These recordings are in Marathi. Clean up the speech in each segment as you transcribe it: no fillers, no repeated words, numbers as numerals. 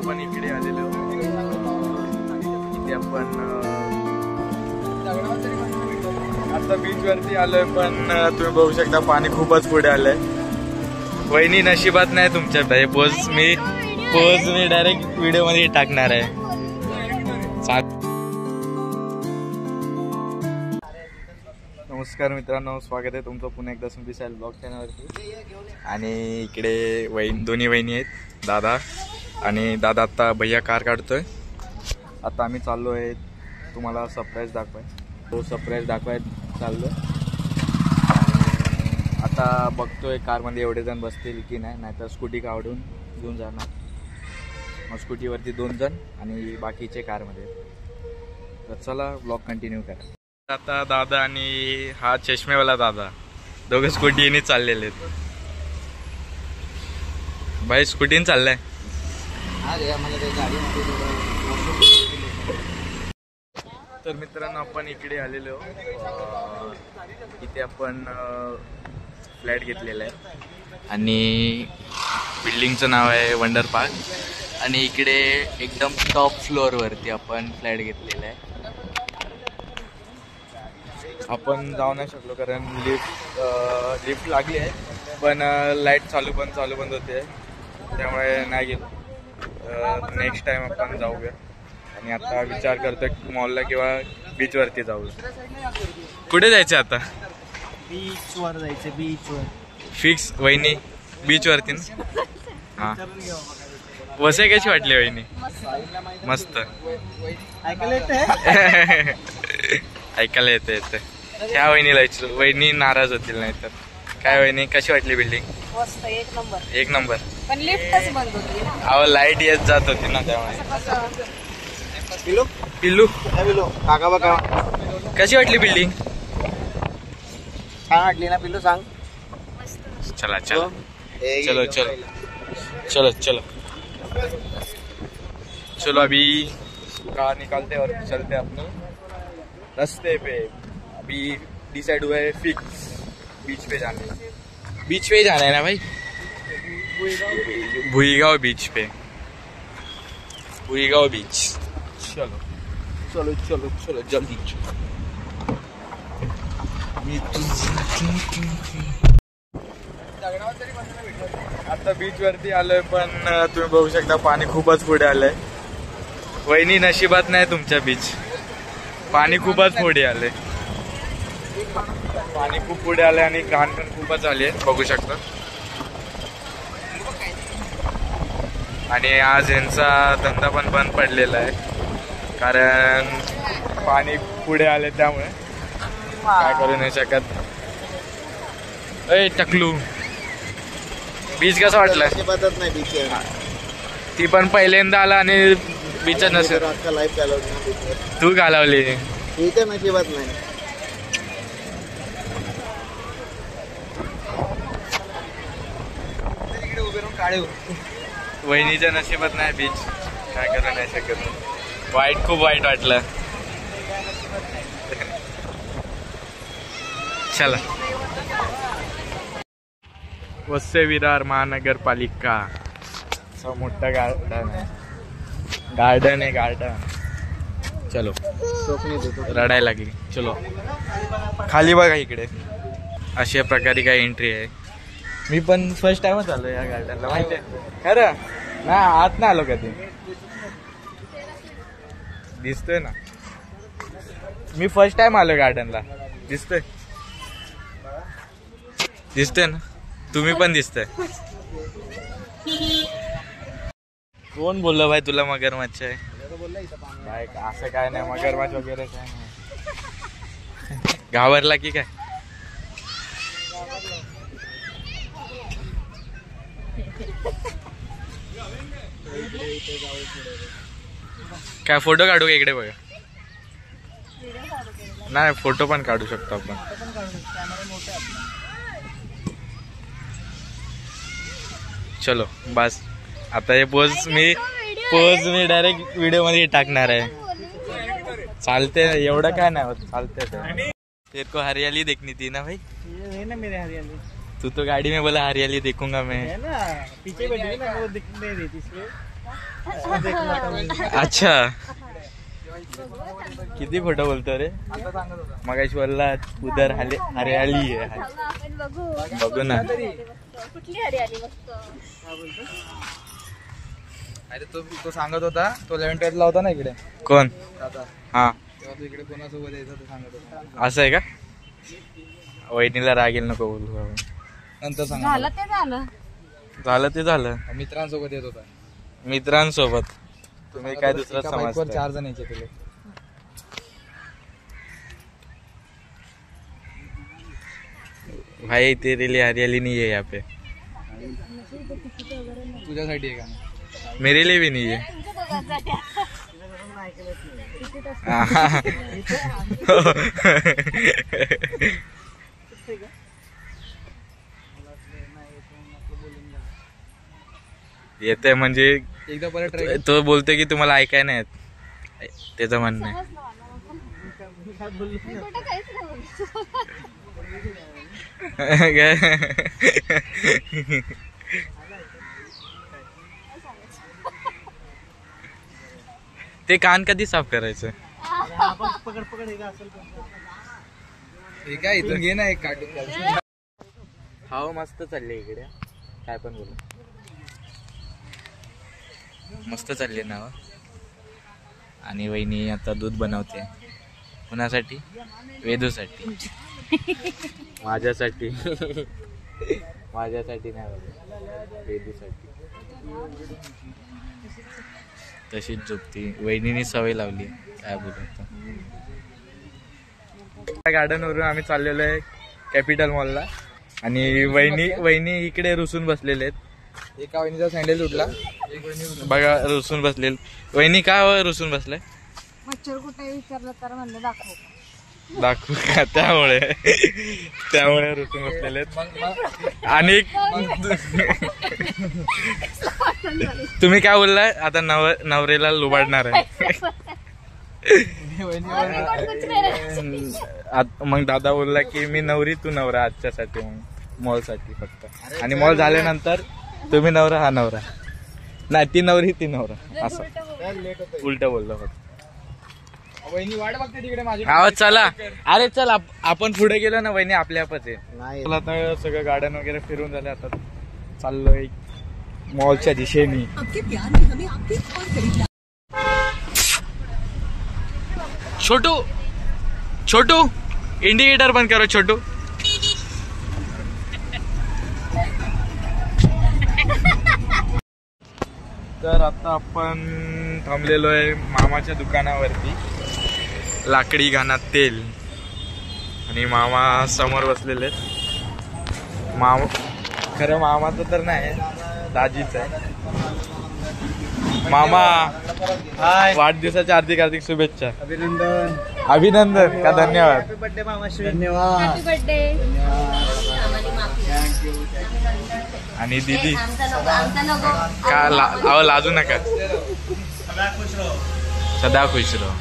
आपण इकडे आलेलो. इथे आपण आता बीच वरती आलोय, पण तुम्ही बघू शकता पाणी खूपच पुढे आलंय. वहिनी नशिबात नाही तुमच्या. पोज मी डायरेक्ट व्हिडिओ मध्ये टाकणार आहे. नमस्कार मित्रांनो, स्वागत आहे तुमचं पुन्हा एकदा सुंदर साईल ब्लॉग चॅनलवरती. आणि इकडे दोन्ही वहिनी आहेत, दादा आणि दादा. आता भैया कार काढतोय. आता आम्ही चाललो आहे तुम्हाला सरप्राईज दाखवाय चाललो. आता बघतोय कारमध्ये एवढे जण बसतील की नाही, नाहीतर स्कूटी काढून घेऊन जाणार. मग स्कूटीवरती 2 जण आणि बाकीचे कारमध्ये. तर चला ब्लॉग कंटिन्यू करा. आता दादा आणि हा चष्मेवाला दादा दोघं स्कूटीने चाललेले आहेत. भाई स्कूटीने चाललाय. तर मित्रांनो, आपण इकडे आलेलो. इथे आपण फ्लॅट घेतलेला आहे आणि बिल्डिंगचं नाव आहे वंडर पार्क. आणि इकडे एकदम टॉप फ्लोअरवरती आपण फ्लॅट घेतलेला आहे. आपण जाऊ नाही शकलो कारण लिफ्ट लागली आहे, पण लाईट चालू बंद होते, त्यामुळे नाही गेलो. नेक्स्ट टाइम आपण जाऊया. आणि आता विचार करतोय मॉलला किंवा बीचवरती जाऊ. कुठे जायचं आता? बीचवर जायचं. बीचवर फिक्स वहिनी, बीचवरती ना? हां. वसई कशी वाटली वहिनी? मस्त. ऐकायला येते. ह्या वहिनीला वहिनी नाराज होतील नाही तर. काय वहिनी, कशी वाटली बिल्डिंग? मस्त, एक नंबर. पण लिफ्टच बंद होती. अहो लाईट येत जात होती ना, त्यामुळे. पिल्लू काका बघा कशी वाटली बिल्डिंग? छान वाटली ना पिल्लू? सांग. चला चलो. अभी कार निकालते और चलते अपने रास्ते पे. अभी डिसाइड हुआ है फिक्स बीच पे जाने. बीच पे ही जाना है ना भाई? भुईगांव बीच पे. भुईगांव बीच. चलो जल्दी. आता बीच वरती आलोय, पण तुम्ही बघू शकता पाणी खूपच पुढे आलंय. वहिनी नशिबात नाही तुमच्या. बीच पाणी खूपच पुढे आलंय. पाणी खूप पुढे आले आणि घाण पण खूपच आली आहे, बघू शकता. आणि आज यांचा धंदा पण बंद पडलेला आहे कारण पाणी पुढे आले, त्यामुळे काय करू नाही शकत. टकलू, बीच कसं वाटलं? पद्धत नाही बीच. ती पण पहिल्यांदा आला आणि बीचच नसेल. लाईफ घालवली तू घालवली. इथे नशिबात नाही. वहिनीच्या नशिबात नाही बीच, काय करू नाही शकत. खूप वाईट वाटलं. चला. वसई विरार महानगरपालिका मोठं गार्डन आहे. चलो. रडायला लागली. चलो खाली बघा, इकडे अशा प्रकारे काय एंट्री आहे. मी पण फर्स्ट टाइमच आलो या गार्डनला, माहिती आहे खरं ना. आत ना आलो कधी. दिसतोय ना, मी फर्स्ट टाइम आलो गार्डनला. दिसतोय ना, तुम्ही पण दिसतंय. कोण बोललं भाई तुला मगरमच्छ आहे? भाई असं काय नाही, मगरमच्छ वगैरे काय नाही. घाबरला की काय? काय फोटो काढू का? इकडे बघा. नाही, फोटो पण काढू शकतो आपण. चलो बस. आता हे पोज मी डायरेक्ट व्हिडिओ मध्ये टाकणार आहे. चालते, एवढं काय नाही होत, चालते. तेरे को हरियाली देखनी थी ना भाई? ये ना मेरे हरियाली. तू तो गाड़ी में बोला हरियाली देखूंगा मैं. है ना, पीछे बैठी ना, वो दिख नहीं रही थी इसलिए. अच्छा किती खोटं बोलतो रे. मगाशी बोलला उधर हरियाली आहे. आपण बघू बघू ना. कुठली हरियाली बघतो. अरे तो सांगत होता तो 11-12 ला होता ना इकडे कोण? दादा. हा तेव्हा तो इकडे कोणासोबत यायचा तो सांगत होता. असं आहे का? वहिनीला रागेल नको बोलू बाबा. नंतर सांग. झालं ते झालं. झालं ते झालं. मित्रांसोबत येत होता. मित्रांसोबत. तुम्ही काय दुसरं एका बाईकवर समजता. 4 जण यायचे तुला. भाई तेरे लिए हरियाली नहीं है यहाँ पे. तुझ्यासाठी आहे का? मेरे लिए भी नहीं है. येते म्हणजे एकदा परत ट्राय. तो बोलतोय की तुम्हाला ऐकाय नाही येत. त्याचं म्हणणं आहे. ते कान कधी साफ करायचं. हे काय इथून घे ना एक कार्टून. हाव मस्त चालले इकडे. काय पण बोला. मस्त चालले ना. आणि वहिनी आता दूध बनवते. कुणासाठी? वेदूसाठी. माझ्यासाठी. माझ्यासाठी नाही बाबा, वेदूसाठी. तशीच झोपती. वहिनीने सवय लावली. काय बोलतो. गार्डन वरून आम्ही चाललेलो आहे कॅपिटल मॉलला. आणि वहिनी इकडे रुसून बसलेले आहेत. एका वहिनीचा सँडल उठला. एक वहिनी बघा रुसून बसलेले. वहिनी का रुसून बसलाय? मच्छर कुठे विचारलं तर म्हणलं दाखव. दाखवू का? त्यामुळे रुसून बसलेले आहेत. आणि तुम्ही काय बोललाय आता? नवरेला लुबाडणार आहे. मग दादा बोलला की मी नवरी तू नवरा आजच्यासाठी. मग मॉल साठी फक्त. आणि मॉल झाल्यानंतर तुम्ही नवरा हा नवरा. नाही ती नवरी ती नवरा. असं उलट बोललो फक्त. वहिनी वाट बघते तिकडे माझी. आवाज चला. अरे चल आपण पुढे गेलो ना वहिनी आपल्या आपच आहे. नाही चला आता सगळं गार्डन वगैरे फिरून झाले. आता चाललोय मॉलच्या दिशेने. छोटू इंडिकेटर बंद करो छोटू. तर आता आपण थांबलेलो आहे मामाच्या दुकानावरती. लाकडी घाणात तेल. आणि मामा समोर बसलेले आहेत. खरं मामाचं तर नाही, दाजीच आहे. मामा वाढदिवसाच्या हार्दिक हार्दिक शुभेच्छा. अभिनंदन का धन्यवाद. बर्थडे मामाश्री. धन्यवाद. Happy birthday. आणि दीदी आमचा नको. का लाजू नका. सदा खुश रहो.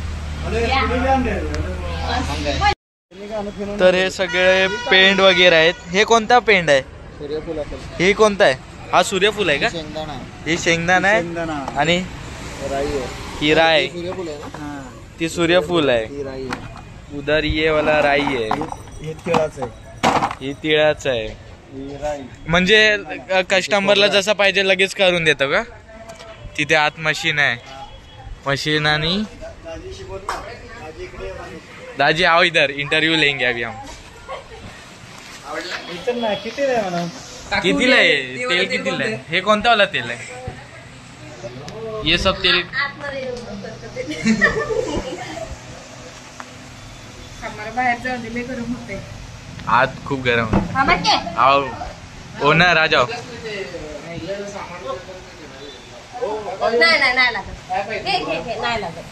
तर हे सगळे पेंड वगैरे आहेत. हे कोणता पेंड आहे? सूर्यफूल. हे कोणता आहे? हा सूर्यफूल आहे का? शेंगदाणा. हे शेंगदाणा आहे. आणि राई आहे. ही राय. सूर्यफूल आहे ना. ती सूर्यफूल आहे. ही राई आहे. उधर ये वाला राई आहे. हे तिळाचं आहे. ही तिळाच आहे. ही राई. म्हणजे कस्टमरला जसं पाहिजे लगेच करून देतो का? तिथे आत मशीन आहे. मशीन. आणि दाजी आओ इधर इंटरव्यू लेंगे अभी हम. किती आहे म्हणा. कितीला आहे तेल? कितीला आहे? हे कोणता वाला तेल आहे? ये सब तेल बाहेर जाऊ दिले गरम होते. आत खूप गरम आहे. आओ ओनर आ जाओ. नाही लागत. नाही लागत.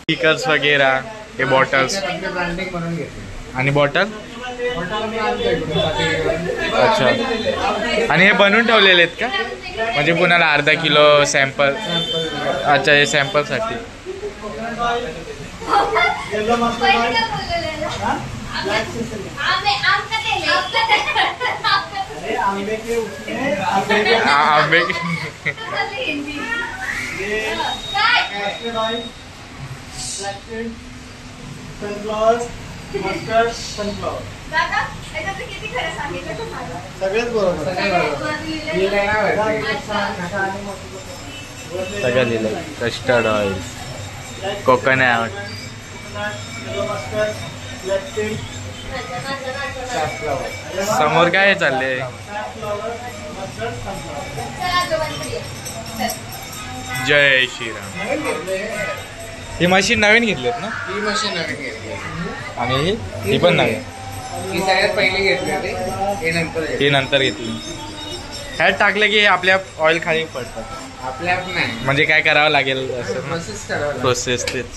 स्टिकर्स वगैरे. हे बॉटल्स. ब्रँडिंग म्हणून घेतली. आणि बॉटल. अच्छा. आणि हे बनवून ठेवलेले आहेत का? म्हणजे कुणाला अर्धा किलो सॅम्पल. अच्छा हे सॅम्पल साठी. आंबे सगळेच बरोबर सगळं लिहिलंय. Custard oil, coconut. समोर काय चालले? जय श्रीराम. ही मशीन नवीन घेतलीत ना? ही मशीन नवीन घेतली आणि ही पण नवीन. ही सगळ्यात पहिली घेतली होती, ही नंतर घेतली. ह्यात टाकलं की आपल्या ऑइल खाली पडतात. आपल्या नाही म्हणजे काय करावं लागेल असं प्रोसेस करावं प्रोसेस तेच.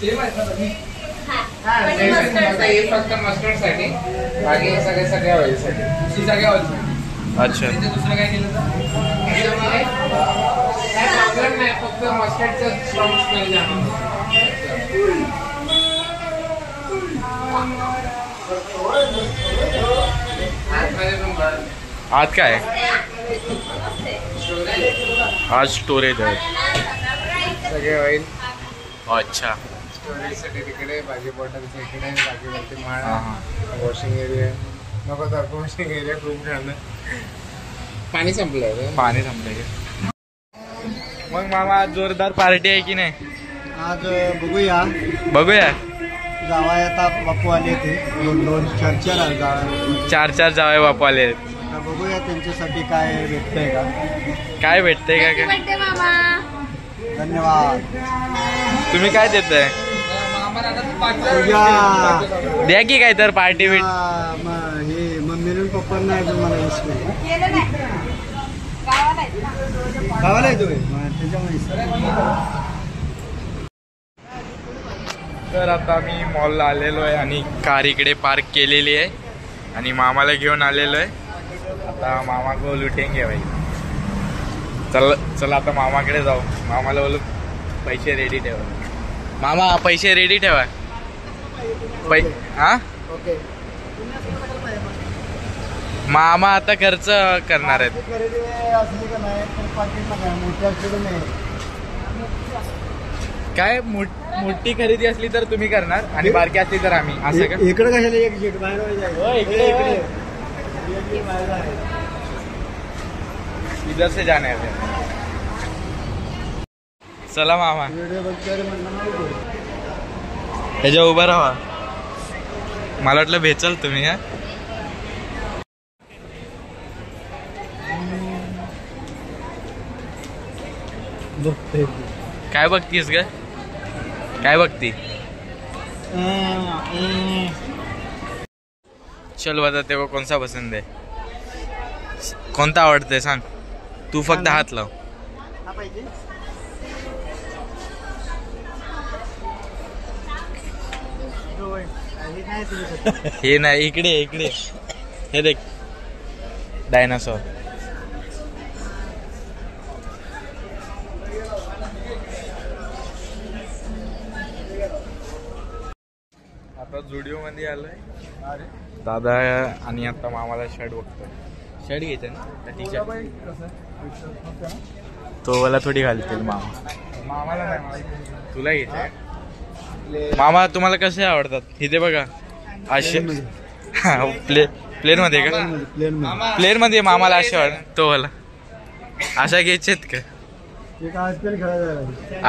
सेम आहे आता हे फक्त मस्टर्ड साठी, बाकी हे सगळ्या ऑइल साठी, ही सगळ्या ऑइल साठी. अच्छा. दुसरं काय केलं त्याच्यामध्ये काय प्रॉब्लेम नाही, फक्त मस्टर्डचं स्ट्रॉंग स्मेल जाणार. आज काय आज स्टोरेज आहे सगळे ऑइल. अच्छा. स्टोरेजसाठी तिकडे, भाजी बॉटलच्या इकडे, भाजीवरती माळा, हा. Washing area. नको तर वॉशिंग एरिया खूप झालं. पाणी संपलं होतं. पाणी संपलंय. मग मामा आज जोरदार पार्टी आहे की नाही? आज बघूया. बघूया. जावा आता बापू आले ते दोन चर्चा जावा. चार जावे बापू आले. आता बघूया त्यांच्यासाठी काय भेटतंय का. काय भेटतंय का? काय बर्थडे मामा. धन्यवाद. तुम्ही काय देताय? तुझ्या द्या की काय तर पार्टी भेट. हे मम्मीने पप्पांना अजून मला विश केलं. केलं नाही गावाला आहेत ना. गावाला येतोय त्याच्यामुळे. तर आता मी मॉलला आलेलो आहे आणि कार इकडे पार्क केलेली आहे आणि मामाला घेऊन आलेलो आहे. आता मामा को लुटेंगे भाई. चल आता मामाकडे जाऊ. मामाला बोलू पैसे रेडी ठेवा. मामा पैसे रेडी ठेवा. हा मामा आता खर्च करणार आहेत. खरेदी असली का नाही तर पाकिटला काय मोठ्या असलेलं नाही. काय मोठी खरेदी असली तर तुम्ही करणार आणि बारकी असली तर आम्ही. असं का? इकडे कशाला एक शीट बाहेर इकडे इधर से जाना है. चला मामा व्हिडिओ बघतोय म्हणलं. ह्याच्या उभं राहा. मला वाटलं भेचल तुम्ही. हा बघतोय. काय बघतीस ग? काय बघती? चल बता तेव्हा कोणता पसंद आहे? कोणता आवडतंय सांग. तू फक्त हात लाव. हा पाहिजे. हे नाही. इकडे हे देख डायनासॉर. आता जुडिओ मध्ये आलोय दादा आणि आता मामाला शर्ट बघतोय. शर्ट घ्यायचं ना टी शर्ट. तो मला थोडी घालतील मामा. मामाला नाही, तुला घ्यायचंय? मामा तुम्हाला कसे आवडतात? इथे बघा असे. प्लेन मध्ये का? प्लेन मध्ये मामाला असे आवडत. तो मला अशा घ्यायचेत का?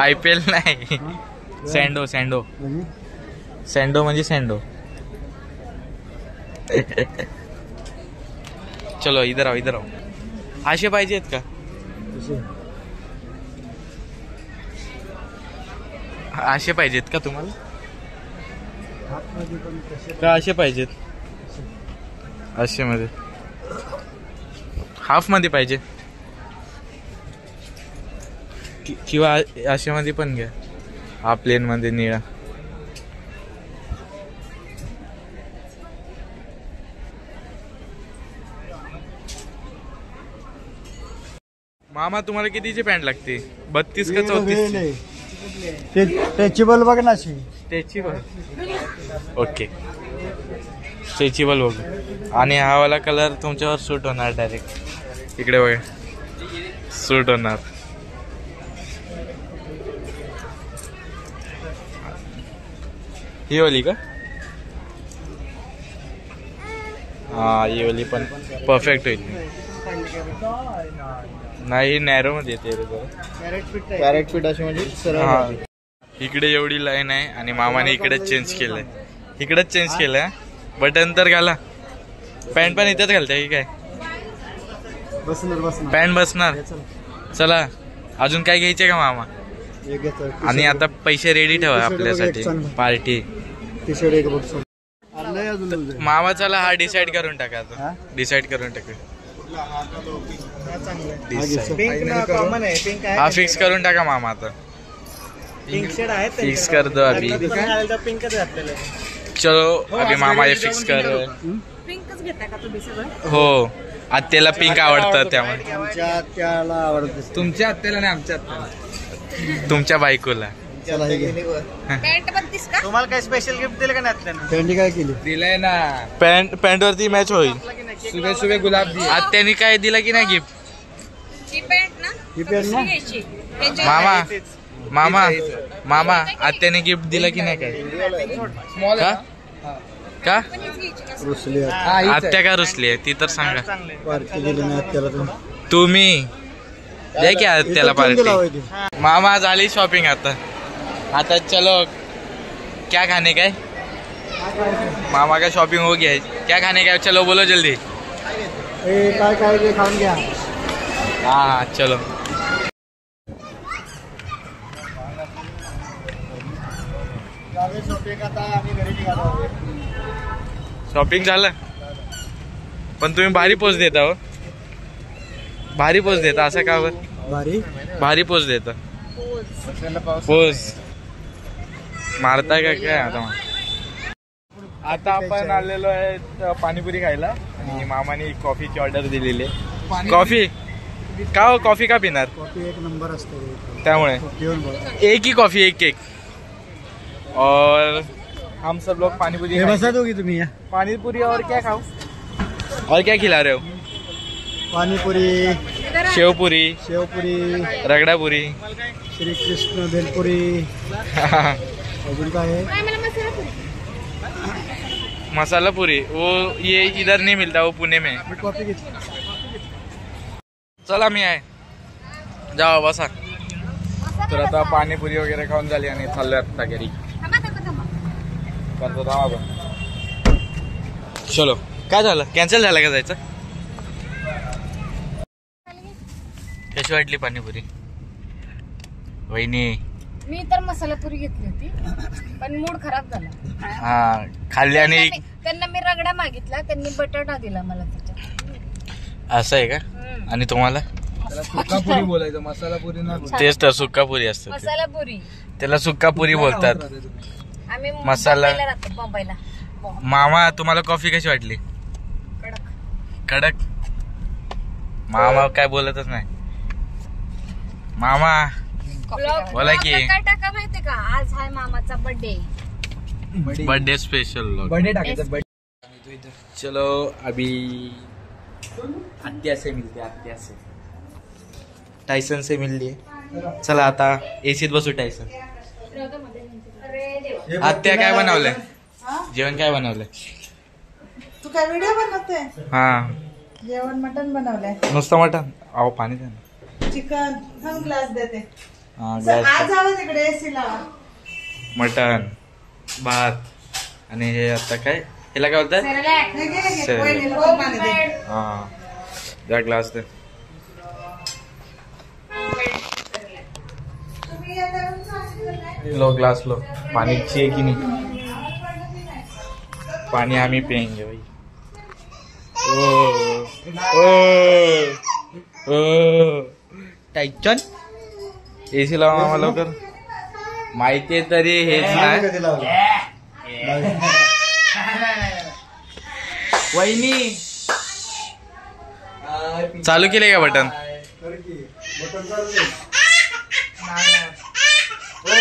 IPL नाही. सँडो म्हणजे सँडो. चलो इधर आओ. असे पाहिजेत का? असे पाहिजेत का तुम्हाला? का असे पाहिजेत? असे मध्ये हाफ मध्ये पाहिजे किंवा असे मध्ये पण घ्या. हा प्लेन मध्ये निळा. मामा तुम्हाला कितीची पॅन्ट लागते? 32 का 34? स्ट्रेचेबल बघ ना अशी. स्ट्रेचेबल. ओके स्ट्रेचेबल बघू. आणि हा वाला कलर तुमच्यावर सूट होणार डायरेक्ट. इकडे बघा सूट होणार. ही वाली का? हा ही वाली पण परफेक्ट होईल. नाही नॅरो मध्ये येते रे जरा. कॅरेट फिट अशी म्हणजे सरळ हा. राहते. इकडे एवढी लाईन आहे आणि मामाने इकडेच चेंज केलंय. इकडेच चेंज केलंय. बटन तर घाला. पॅन्ट पण इथेच घालताय की काय? बसणार पॅन्ट बसणार. चला अजून काय घ्यायचे का मामा? एक घेतो. आणि आता पैसे रेडी ठेवा टी-शर्ट आपल्यासाठी एक चांगला. पार्टी. टी शर्ट एक बघ. अर्धा अजून लूज आहे. मामा चला हा डिसाइड करून टाका हा? आता. डिसाइड करून टाका. पिंक ना कॉमन आहे. पिंक आहे. हा फिक्स करून टाका मामा आता. पिंक शेड आहे. फिक्स कर दो अभी. पिंकच आहे आपल्याला. चलो अभी मामा ये फिक्स कर रहे हैं. पिंकच घेताय का तुम्ही सगळं? हो आत्याला पिंक आवडतं त्यामुळे. आमच्या त्याला आवडत. तुमच्या आत्याला नाही आमच्या आत्याला. तुमच्या बायकोला. चला हे घे. पॅन्ट बघतीस का? तुम्हाला काय स्पेशल गिफ्ट दिलं का नाही? त्यांनी काय केली? दिलंय ना. पॅन्ट वरती मॅच होईल. सुबह सुबह गुलाब दी. आत्यानी काय दिलं की नाही गिफ्ट? ही पॅन्ट ना ही पॅन्ट ना? घ्यायची. मामा मामा आत्याने गिफ्ट दिलं की नाही काय? स्मॉल का? का रुसली आत्या का रुसली आहे ती तर सांगा. पार्टी दिली नाही त्याला. तुम्ही द्या की आत्याला पार्टी. मामा झाली शॉपिंग आता. आता चलो क्या खाने का है? मामा का शॉपिंग हो गया है. क्या खाने का है? चलो बोलो जल्दी. काय काय ते खाऊन घ्या. हाँ चलो. शॉपिंग झालं पण तुम्ही भारी पोच देता हो. भारी पोच देता असं का बरं? भारी पोच देता. पोच मारताय का काय? आता आपण आलेलो आहे पाणीपुरी खायला आणि मामाने कॉफीची ऑर्डर दिलेली आहे. कॉफी का हो? कॉफी का पिणार? कॉफी एक नंबर असते त्यामुळे पिऊन बघ. एक ही कॉफी एक और हम सब लोग पानीपुरी हे खाएंगे. बसा दोगी तुम्ही या. पानीपुरी और क्या खाओ? और क्या खिला रहे हो? पाणीपुरी, शेवपुरी, शेवपुरी, रगडापुरी. श्रीकृष्ण भेलपुरी. अजून काय आहे? मसाला पुरी वो ये इधर नहीं मिलता, वो पुणे में. मी कॉफी घेतली. चला मी आहे. जावा बसा. तर आता पाणीपुरी वगैरे खाऊन झाली आणि चाललोय आता घरी. करतो थांबा आपण. चलो काय झालं? कॅन्सल झालं का जायचं? कशी वाटली पाणीपुरी वहिनी? मी तर मसाला पुरी घेतली होती पण मूड खराब झाला. हा खाल्ली आणि त्यांना मी रगडा मागितला, त्यांनी बटाटा दिला मला त्याच्यात. असं आहे का? आणि तुम्हाला? सुक्कापुरी बोलायचं, मसाला पुरी ना. तेच तर सुक्कापुरी असतं. मसाला पुरी त्याला सुक्कापुरी बोलतात. आम्ही मसाला. मुंबईला राहतो, मुंबईला. मामा तुम्हाला कॉफी कशी वाटली? कडक. मामा काय बोलतच नाही. मामा बोला की. काय टाका माहितीये का? आज आहे मामाचा बर्थडे. Birthday special. बर्थडे टाकायचं. बर्थडे. चलो अभी आत्या से मिलते. आत्या से टायसन से मिलली. चला आता एसीत बसू. टायसन आत्या काय बनवलंय? जेवण काय बनवलंय? तू काय व्हिडिओ बनवते? हा जेवण मटन बनवलंय. नुसतं मटन. अहो पाणी द्या ना. चिकन थांब ग्लास देते. हा आज गॅस. जावं तिकडे एसी लावा. मटन भात आणि हे आता काय ह्याला काय बोलतात? हे घे, हे घे. सर. वहिनीला पण पाणी दे. हा द्या ग्लास दे. तुम्ही येल्यावर सांगितलं नाही. Low glass low. पानी चाहिए कि नहीं? पानी हम ही पियेंगे भाई. ओ ओ ओ टायचन एसी लावा मामा लवकर. माहितीये तरी हेच नाही. कधी लावलं? वहिनी चालू केले का बटन? कर की. बटन चालू दे. ओ,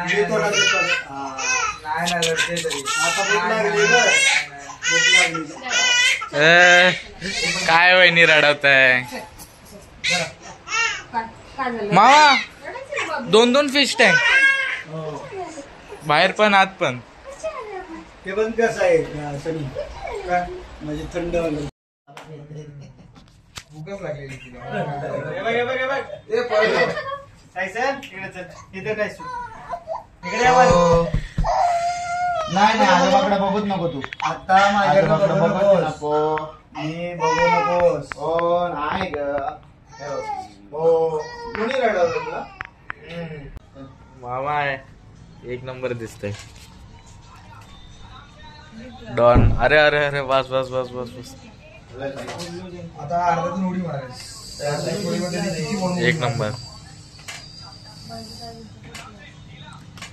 देतो ना, देतो ना. हा. नाही ना लढते तरी. आता भूक लागली गं. भूक लागली. काय वहिनी रडवत आहे? मामा 2 फिश टँक बाहेर पण आत पण. ते पण कसं आहे सनी काय म्हणजे थंड भूकच लागलेली तिला. काय सर इकडे चल इथे काय इकडे नाही आजोबाकडे बघूच नको तू. आता माझ्याकडे बघू नको. मी बघू नकोस. हो नाही ग. हो कोणी रडवलं तुला? मामा आहे एक नंबर दिसतंय. डॉन. अरे अरे अरे बस बस बस बस बस. आता अर्ध्यातून उडी मारायची. एक नंबर.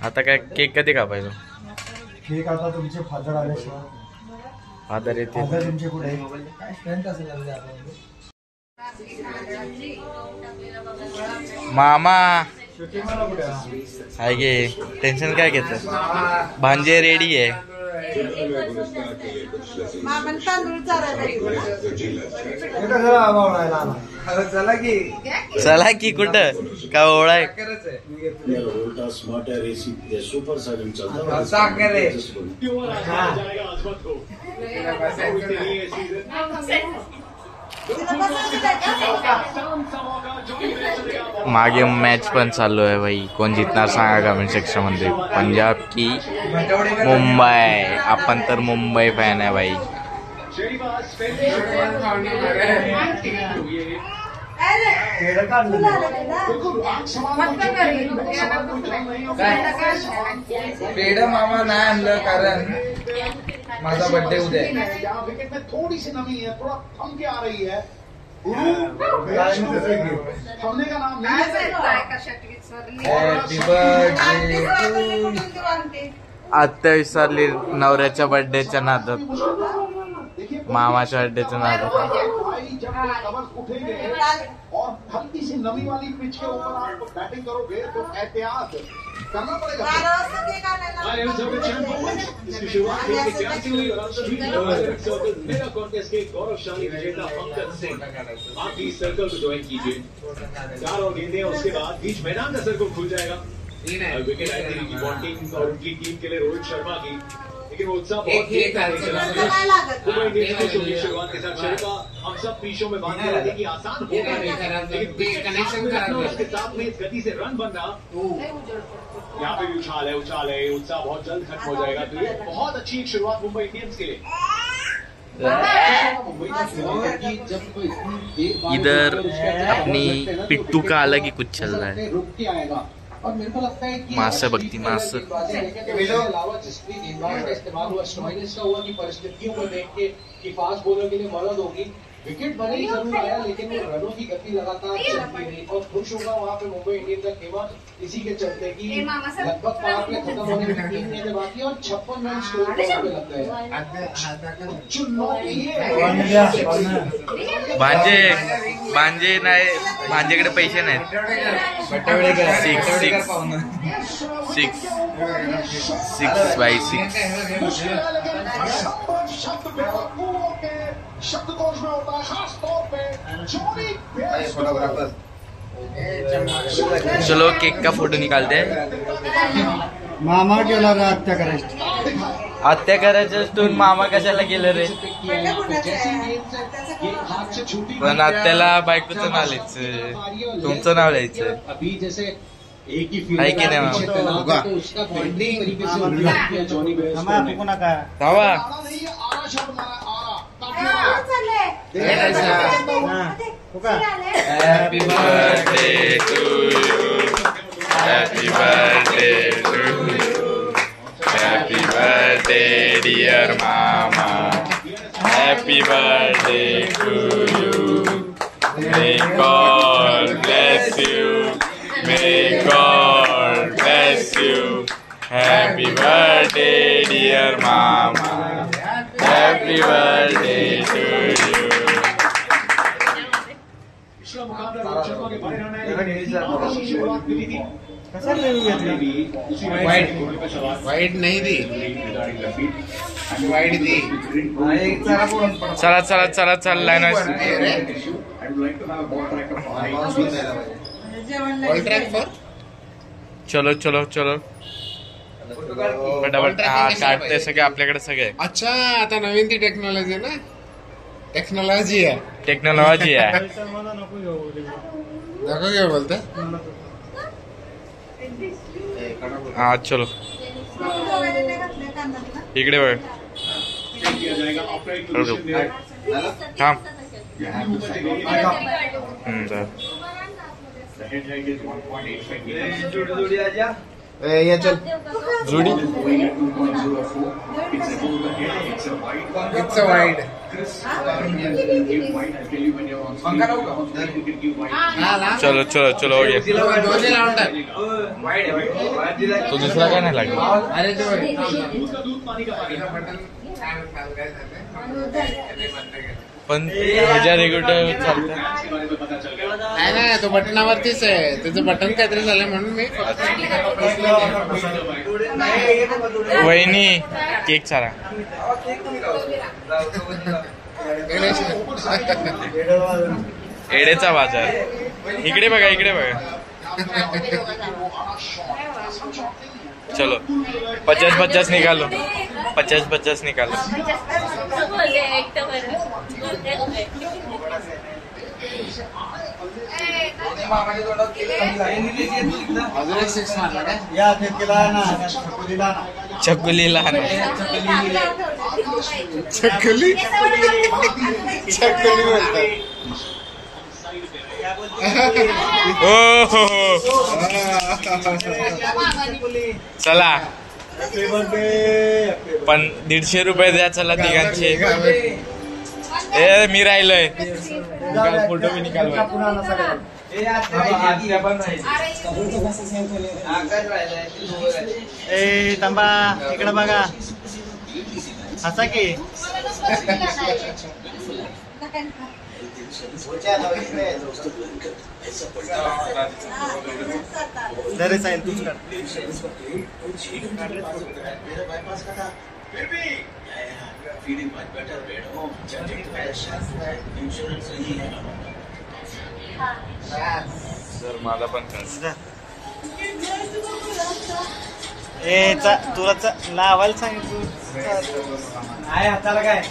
आता काय केक कधी कापायचं? ठीक आता तुमचे फादर आल्याशिवाय. फादर येते. फादर तुमचे कुठे आहे? काय स्ट्रेंथ असेल आपल्याकडे. मामा शूटिंग मला कुठे आहे गे. टेन्शन काय घेत? भांजे रेडी आहे. मामाने तांदूळ चारायला चला की चला की कुठं का ओळाय. मागे मॅच पण चालू आहे भाई. कोण जिंकणार सांगा कमेंट सेक्शन मध्ये. पंजाब की मुंबई. आपण तर मुंबई फॅन आहे भाई. पेढ मामा नाही आणलं कारण माझा बर्थडे उद्या आहे. थोड़ी सी नमी है, थोड़ा थम के आ रही है. थमने का नाम नहीं है. Happy birthday. आत्या विसरली नवऱ्याच्या बर्थडेच्या नादात. मामाच्या बर्थडेच्या नादात. भाई जब वो कवर्स उठेंगे और हल्की सी नमी वाली पिच के ऊपर आप बैटिंग करोगे तो एहतियात करना पड़ेगा. इसकी शुरुआत खेल के प्यार से हुई और स्ट्रीट सर्कल मेगा कॉन्टेस्ट के गौरवशाली विजेता पंकज सिंह. आप भी इस सर्कल को ज्वाइन कीजिए. 4 और गेंदें उसके बाद बीच मैदान का सर्कल खुल जाएगा. विकेट आई थी की बॉन्टिंग और उनकी टीम के लिए रोहित शर्मा की. लेकिन वो उत्साह बहुत देर तक नहीं चला. मुंबई इंडियंस के शो की शुरुआत के साथ शर्मा हम सब पीछों में बांध रहे थे कि आसान होगा नहीं, लेकिन उसके साथ में इस गति से रन बनना. यहाँ पे भी उछाल है. उत्साह बहुत जल्द खत्म हो जाएगा. तो ये बहुत अच्छी एक शुरुआत मुंबई इंडियंस के लिए. इधर अपनी पिट्टू का अलग ही कुछ चल रहा है. मास्टर भक्ति मास्टर. अलावा जिस भी गेंदबाज का इस्तेमाल हुआ स्टॉइनिस का हुआ कि परिस्थितियों को देख के कि फास्ट बॉलर के लिए मदद होगी. विकेट भले ही जरूर आया लेकिन वो रनों की गति लगातार चलती रही. और खुश होगा वहाँ पे मुंबई इंडियंस का खेमा इसी के चलते कि लगभग पावर प्ले खत्म होने में 3 गेंदें बाकी और 56 रन स्कोर पे लग गए. भांजे नाही. भांजेकडे पैसे नाहीत. 6 बाय 6. शब्दकोश में होता है खास तौर पे जॉनी बेस. चलो केक का फोटो निकालते हैं. मामा गेला रे हत्या करायची. हत्या करायचं स्टून मामा कशाला गेलं रे? पण आत्याला बायकोचं नाव लिहायचं. तुमचं नाव लिहायचं. अभी जैसे एक ही आहे की नाही मामा? होगा तो उसका बॉन्डिंग तरीके से उन्होंने किया जॉनी बेस. धावा. आरा शॉट मारा. Happy birthday to you. Happy birthday to you. Happy birthday dear mama. Happy birthday to you. May God bless you. May God bless you. Happy birthday dear mama. Happy birthday to you. पिछला मुकाबला रोहित शर्मा के बड़े रन की शुरुआत मिली थी. वाईट नाही दी. वाईट दी. चला चला चला चला line. I would like to have a ball track of 5. जेवण ऑल ट्रॅक फॉर चलो चलो चलो फटाफट. हा काढते सगळे आपल्याकडे सगळे. अच्छा आता नवीन ती टेक्नॉलॉजी आहे ना. टेक्नॉलॉजी आहे. टेक्नॉलॉजी आहे. नको घेऊ बोलते. हा चलो इकडे बघ. किया जाएगा अपना एक पोजीशन में थांब. The headlight is 1.85 meters. ये चल जोडी. Going at 2.04. It's a full head. It's a wide. It's a wide. Chris, give wide. I'll tell you when you're on screen. You can give wide. चलो चलो चलो हो गया. दोन्ही लावून टाक. तो दुसरा काय नाही लागला. अरे तो दूध का दूध, पानी का पानी. पण ह्याच्या रेग्युलेटर चालतं. इसके बारे में पता चल गया. नाही नाही तो बटनावरतीच आहे. त्याचं बटन काहीतरी झालं म्हणून मी वहिनी केक सारा. एडेचा बाजार. इकडे बघा इकडे बघा. चलो 50-50 निकालो. 50-50 निकालो. अजून एक 6 मारला काय. या ठेकेला ना छकुलीला ना. चकुली लहान आहे. छकली छकली बोलतात. ओ हो हो. चला पण 150 रुपये द्या. चला तिघांचे. ए मी राहिलोय. फोटो मी निकाल. ए थांबा इकडे बघा. हसा की दरे साहेब तूच कर. सर मला पण कर. ए तुला लावायला सांगितलं. आहे हाताला काय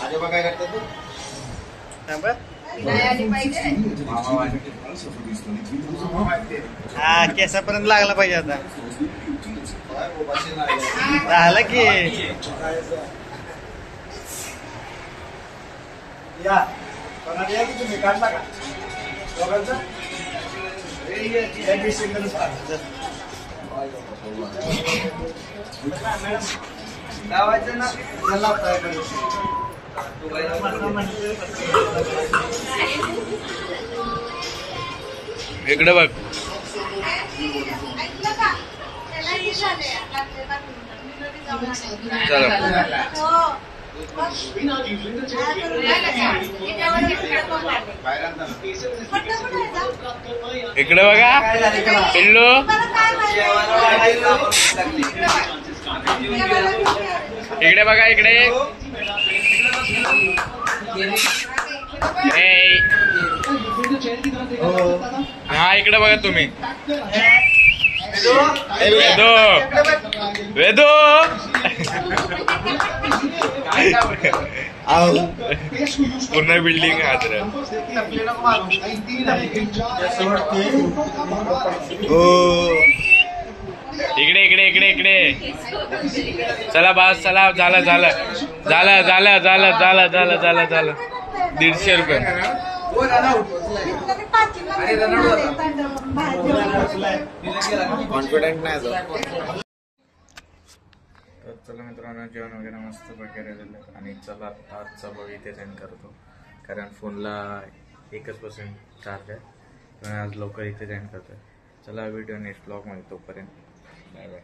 आजोबा काय करतात तू. थांबा. हा केसापर्यंत लागला पाहिजे आता. झालं की या की तुम्ही काढला का दोघांचं. लावायचं ना. इकडे बघ. चलो बिना युविंदर इकडे बघा. पिल्लू इकडे बघा. इकडे हा इकडे बघा तुम्ही. वेदो वेदो पुन्हा बिल्डिंग हात. इकडे इकडे इकडे इकडे. चला बस चला. झालं झालं झालं झालं झालं झालं झालं झालं झालं. 150 रुपये. कॉन्फिडेंट नाही तो. तर चला मित्रांनो जेवण वगैरे मस्त वगैरे झालं. आणि चला आजचा ब्लॉग इथे सेंड करतो कारण फोनला 1% चार्ज आहे. आज लवकर इथे सेंड करतोय. चला व्हिडिओ नेक्स्ट ब्लॉगमध्ये. तोपर्यंत बाय बाय.